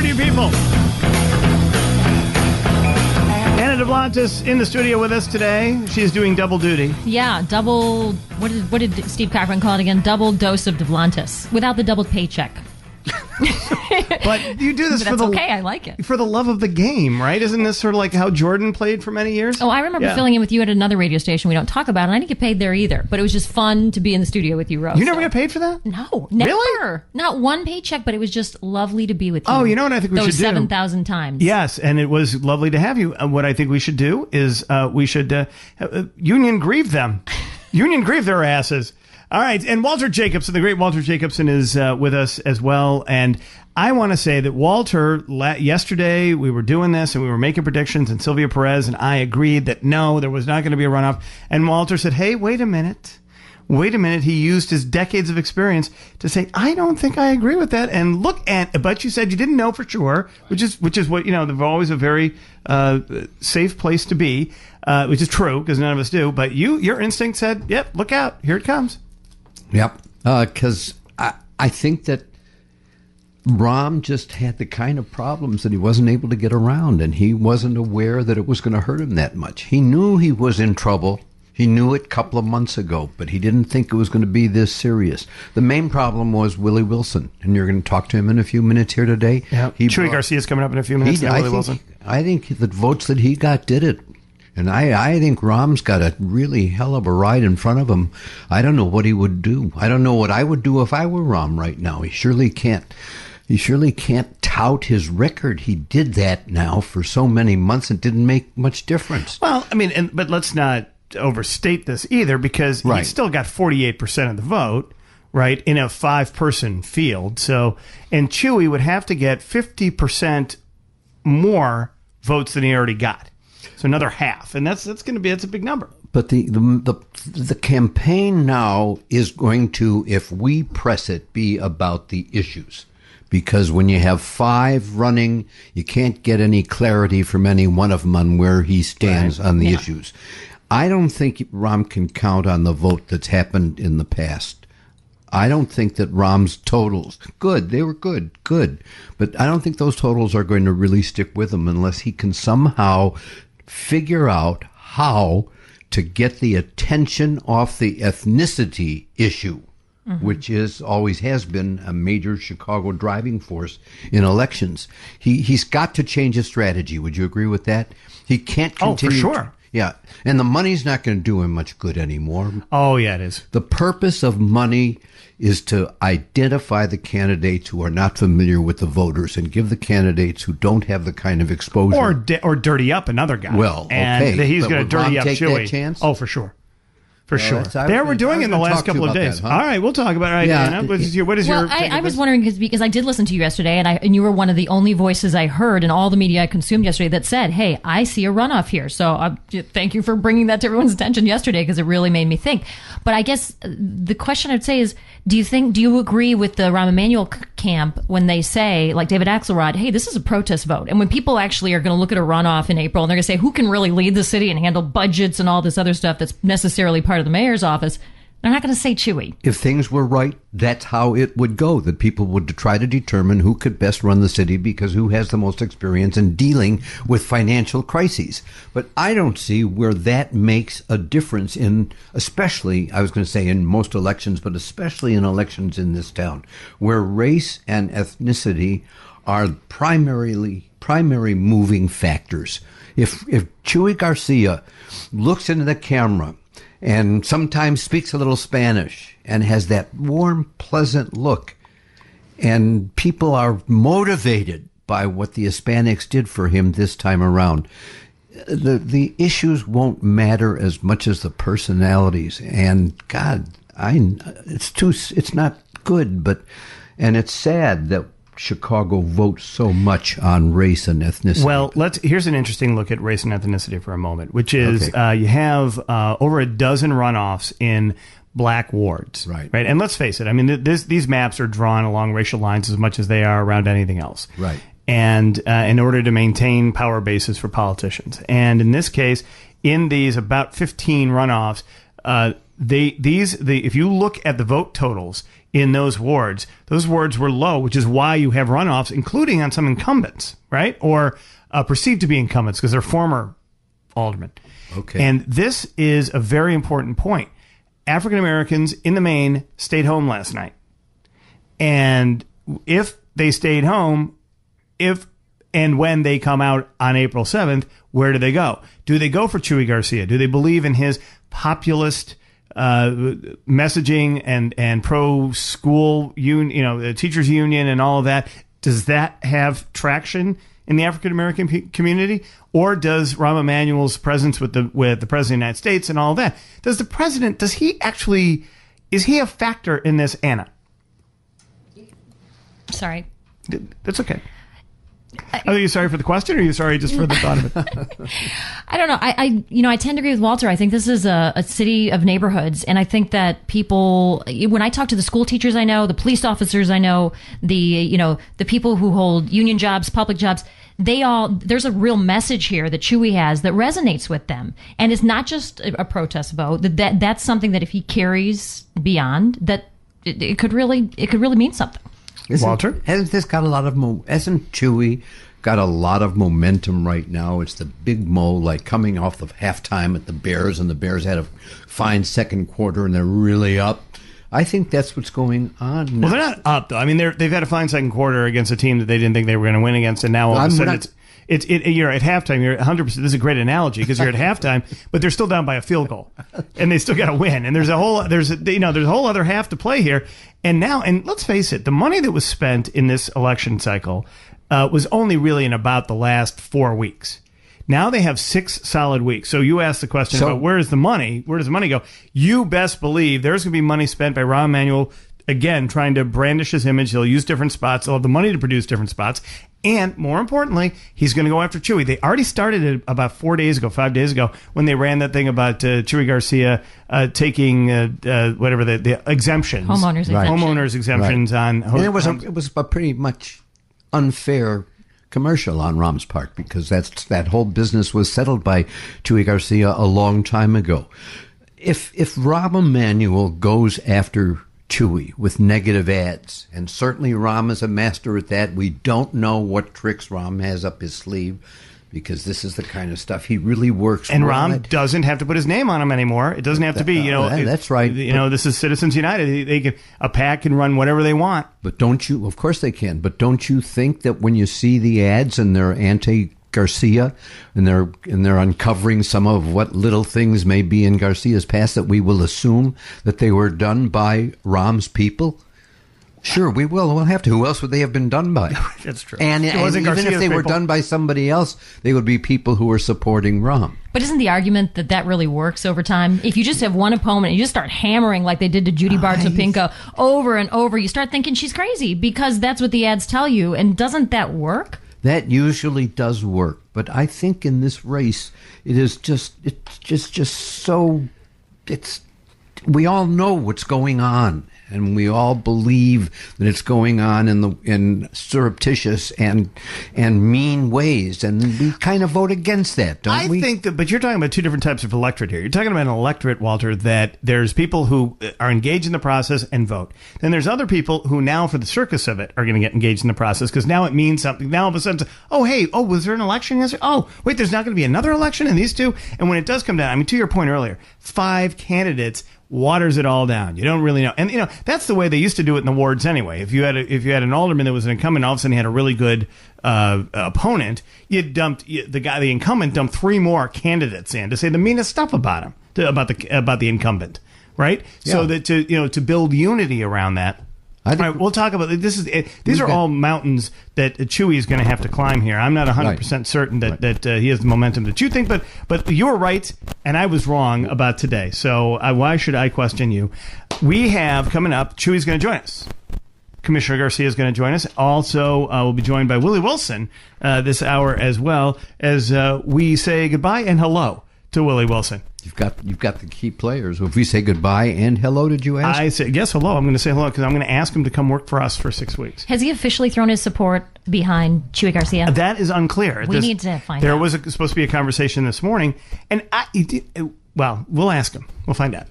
you people. Anna DeBlantis in the studio with us today. She's doing double duty. Yeah, double. What did Steve Cochran call it again? Double dose of DeBlantis without the double paycheck. But you do this I like it. For the love of the game, right? Isn't this sort of like how Jordan played for many years? Oh, I remember filling in with you at another radio station we don't talk about, and I didn't get paid there either. But it was just fun to be in the studio with you, Rose. You never got paid for that? No, never. Really? Not one paycheck, but it was just lovely to be with you. Oh, you know what I think we should do? Those 7,000 times. Yes, and it was lovely to have you. What I think we should do is we should union grieve them. Union grieve their asses. All right, and Walter Jacobson, the great Walter Jacobson, is with us as well. And I want to say that Walter, yesterday we were doing this and we were making predictions, and Sylvia Perez and I agreed that no, there was not going to be a runoff. And Walter said, hey, wait a minute. He used his decades of experience to say, I don't think I agree with that. And but you said you didn't know for sure, which is what, they're always a very safe place to be, which is true because none of us do. But your instinct said, yep, look out, here it comes. Yep, because I think that Rahm just had the kind of problems that he wasn't able to get around, and he wasn't aware that it was going to hurt him that much. He knew he was in trouble. He knew it a couple of months ago, but he didn't think it was going to be this serious. The main problem was Willie Wilson, and you're going to talk to him in a few minutes here today. Yeah. Chewy Garcia's coming up in a few minutes. I think the votes that he got did it. And I think Rahm's got a really hell of a ride in front of him. I don't know what he would do. I don't know what I would do if I were Rahm right now. He surely can't tout his record. He did that now for so many months. It didn't make much difference. Well, I mean, but let's not overstate this either, because he still got 48% of the vote, right, in a 5-person field. So, and Chewy would have to get 50% more votes than he already got. So another half, and that's a big number. But the campaign now is going to, if we press it, be about the issues. Because when you have 5 running, you can't get any clarity from any one of them on where he stands on the issues. I don't think Rahm can count on the vote that's happened in the past. I don't think that Rahm's totals, they were good, but I don't think those totals are going to really stick with him unless he can somehow figure out how to get the attention off the ethnicity issue, which always has been a major Chicago driving force in elections. He's got to change his strategy. Would you agree with that? He can't continue. Oh, for sure. Yeah, and the money's not going to do him much good anymore. Oh, yeah, it is. The purpose of money is to identify the candidates who are not familiar with the voters and give the candidates who don't have the kind of exposure. Or dirty up another guy. Well, okay. And he's going to dirty Rahm up take Chewy. That chance? Oh, for sure. For sure. They were doing it in the last couple of days. All right, we'll talk about it. Anna, what is your I was wondering, because I did listen to you yesterday, and you were one of the only voices I heard in all the media I consumed yesterday that said, hey, I see a runoff here. So thank you for bringing that to everyone's attention yesterday, because it really made me think. But I guess the question I'd say is, do you agree with the Rahm Emanuel camp when they say, like David Axelrod, hey, this is a protest vote? And when people actually are going to look at a runoff in April and they're going to say, who can really lead the city and handle budgets and all this other stuff that's necessarily part of the mayor's office, they're not going to say Chewy. If things were right, that's how it would go, that people would try to determine who could best run the city because who has the most experience in dealing with financial crises. But I don't see where that makes a difference in, especially, I was going to say in most elections, but especially in elections in this town, where race and ethnicity are primary moving factors. If Chewy Garcia looks into the camera and sometimes speaks a little Spanish and has that warm, pleasant look, and people are motivated by what the Hispanics did for him this time around, the issues won't matter as much as the personalities. And God, it's not good, and it's sad that Chicago votes so much on race and ethnicity. Well, here's an interesting look at race and ethnicity for a moment, which is you have over a dozen runoffs in black wards. Right. And let's face it, I mean, these maps are drawn along racial lines as much as they are around anything else. Right. And in order to maintain power bases for politicians. And in this case, in these about 15 runoffs, if you look at the vote totals in those wards were low, which is why you have runoffs, including on some incumbents, right? Or perceived to be incumbents because they're former aldermen. Okay. And this is a very important point. African Americans in the main stayed home last night. And if they stayed home, and when they come out on April 7th, where do they go? Do they go for Chuy Garcia? Do they believe in his populist messaging and pro-school teachers union and all of that? Does that have traction in the African American community, or does Rahm Emanuel's presence with the President of the United States and all of that? Is he a factor in this, Anna? Sorry. That's okay. Are you sorry for the question, or are you sorry just for the thought of it? I don't know. I tend to agree with Walter. I think this is a city of neighborhoods, and I think that people, when I talk to the school teachers I know, the police officers I know, the people who hold union jobs, public jobs, there's a real message here that Chuy has that resonates with them, and it's not just a protest vote. That's something that if he carries beyond, that it could really mean something. Walter? Hasn't Chuy got a lot of momentum right now? It's the big mo, like coming off of halftime at the Bears, and the Bears had a fine second quarter, and they're really up. I think that's what's going on now. Well, they're not up, though. I mean, they've had a fine second quarter against a team that they didn't think they were going to win against, and now all of a sudden you're at halftime. You're 100%. This is a great analogy because you're at halftime, but they're still down by a field goal, and they still got to win. And there's a whole other half to play here. And now, and let's face it, the money that was spent in this election cycle was only really in about the last 4 weeks. Now they have 6 solid weeks. So you asked the question about where does the money go? You best believe there's going to be money spent by Rahm Emanuel, again, trying to brandish his image. He'll use different spots. He'll have the money to produce different spots. And more importantly, he's going to go after Chuy. They already started it about 5 days ago, when they ran that thing about Chuy Garcia taking whatever the exemptions, homeowners exemptions on. And it was a pretty much unfair commercial on Rahm's part, because that whole business was settled by Chuy Garcia a long time ago. If Rahm Emanuel goes after Chuy with negative ads, and certainly Rahm is a master at that. We don't know what tricks Rahm has up his sleeve, because this is the kind of stuff he really works. And Rahm doesn't have to put his name on him anymore. It doesn't have to be, that's right. This is Citizens United. A PAC can run whatever they want. But of course they can. But don't you think that when you see the ads and they're anti-Garcia and they're uncovering some of what little things may be in Garcia's past, that we will assume that they were done by Rahm's people? Sure, we will. We'll have to. Who else would they have been done by? That's true. And even if they were done by somebody else, they would be people who were supporting Rahm. But isn't the argument that really works over time? If you just have one opponent and you just start hammering like they did to Judy Bartopinko over and over, you start thinking she's crazy, because that's what the ads tell you. And doesn't that work? That usually does work. But I think in this race, it's just so we all know what's going on, and we all believe that it's going on in surreptitious and mean ways, and we kind of vote against that, don't we? I think that, but you're talking about two different types of electorate here. You're talking about an electorate, Walter, that there's people who are engaged in the process and vote. Then there's other people who now, for the circus of it, are going to get engaged in the process because now it means something. Now all of a sudden, was there an election yesterday? Oh, wait, there's not going to be another election in these two? And when it does come down, I mean, to your point earlier, 5 candidates waters it all down. You don't really know. And, that's the way they used to do it in the wards anyway. If you had an alderman that was an incumbent, all of a sudden he had a really good opponent, the incumbent dumped 3 more candidates in to say the meanest stuff about him, about the incumbent, right? Yeah. So that to build unity around that. All right, we'll talk about this. These are all mountains that Chuy is going to have to climb here. I'm not 100% certain that he has the momentum that you think, but you were right and I was wrong about today. So why should I question you? We have coming up, Chuy's going to join us. Commissioner Garcia is going to join us. Also, we'll be joined by Willie Wilson this hour, as well as we say goodbye and hello to Willie Wilson. You've got the key players. If we say goodbye and hello, did you ask? I said yes, hello. I'm going to say hello because I'm going to ask him to come work for us for 6 weeks. Has he officially thrown his support behind Chuy Garcia? That is unclear. We need to find out. There was supposed to be a conversation this morning, and we'll ask him. We'll find out.